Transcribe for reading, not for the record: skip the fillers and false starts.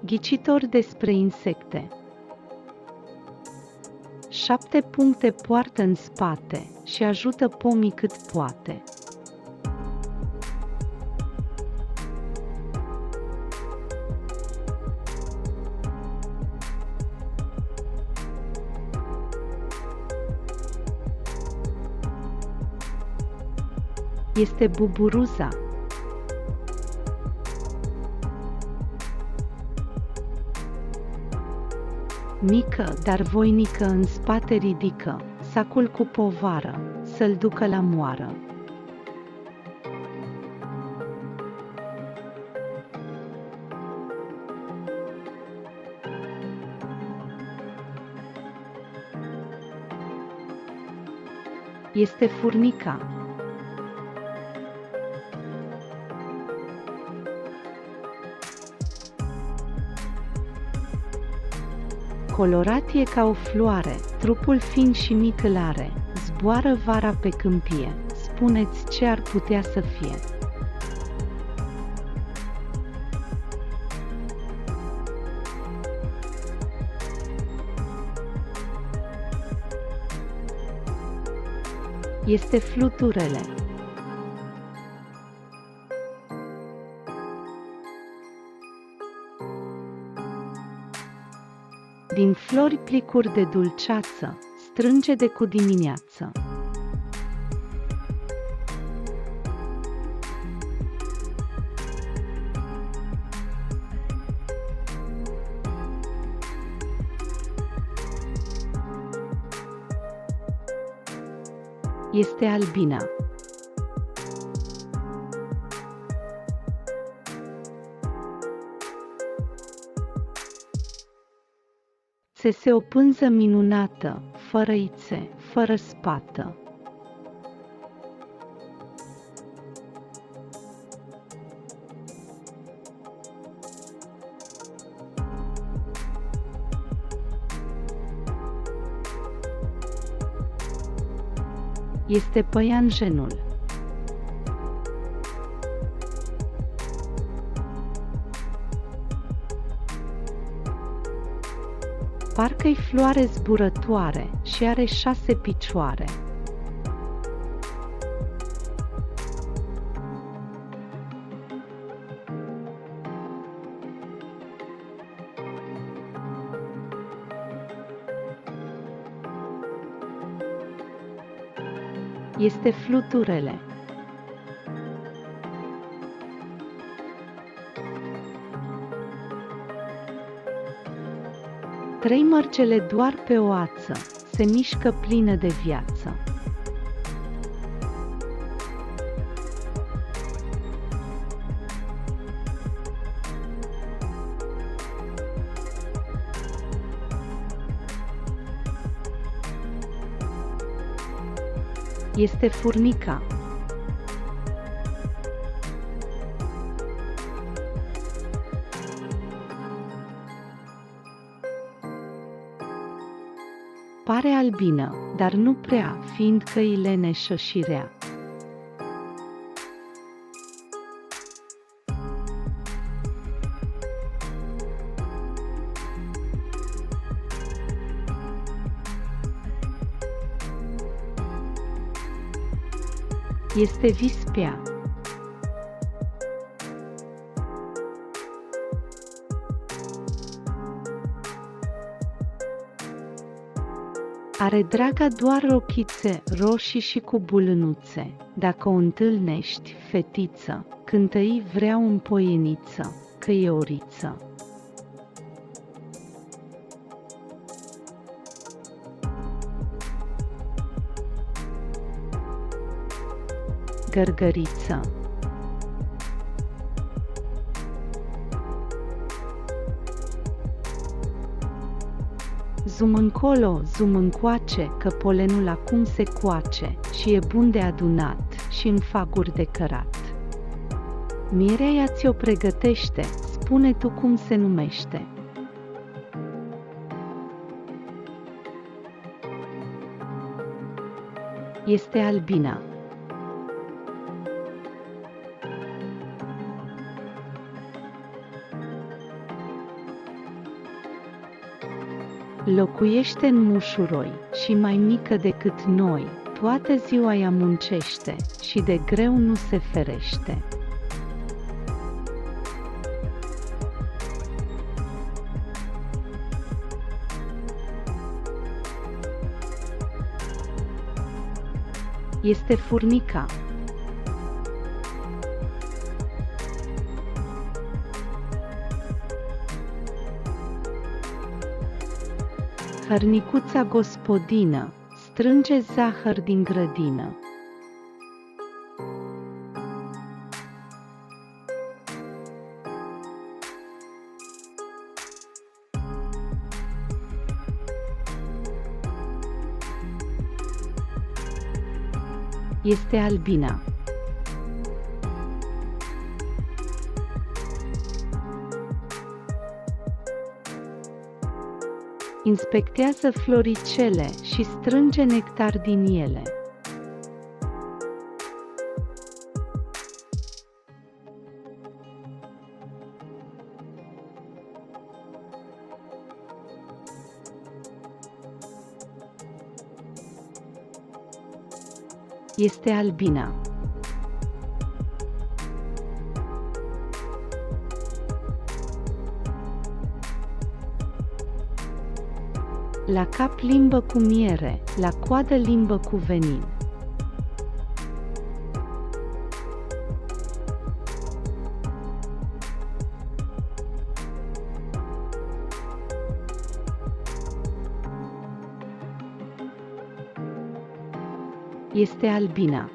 Ghicitor despre insecte. 7 puncte poartă în spate și ajută pomii cât poate. Este buburuza. Mică, dar voinică în spate ridică sacul cu povară, să-l ducă la moară. Este furnica. Colorat e ca o floare, trupul fin și mic îl are, zboară vara pe câmpie, spuneți ce ar putea să fie. Este fluturele. Din flori plicuri de dulceață, strânge de cu dimineață. Este albina. Țese o pânză minunată, fără ițe, fără spată. Este păianjenul. Parcă-i floare zburătoare și are 6 picioare. Este fluturele. Trei mărgele doar pe o ață, se mișcă plină de viață. Este furnica. Pare albină, dar nu prea, fiindcă îi leneșă și rea. Este vispea. Are draga doar rochițe roșii și cu bulânuțe. Dacă o întâlnești, fetiță, cântă-i vreau în poieniță, că e oriță. Gărgăriță. Zum încolo, zum încoace, că polenul acum se coace și e bun de adunat și în faguri de cărat. Mireia ți-o pregătește, spune tu cum se numește. Este albina. Locuiește în mușuroi și mai mică decât noi, toată ziua ea muncește și de greu nu se ferește. Este furnica. Hărnicuța gospodină strânge zahăr din grădină. Este albina. Inspectează floricele și strânge nectar din ele. Este albina. La cap limbă cu miere, la coadă limbă cu venin. Este albina.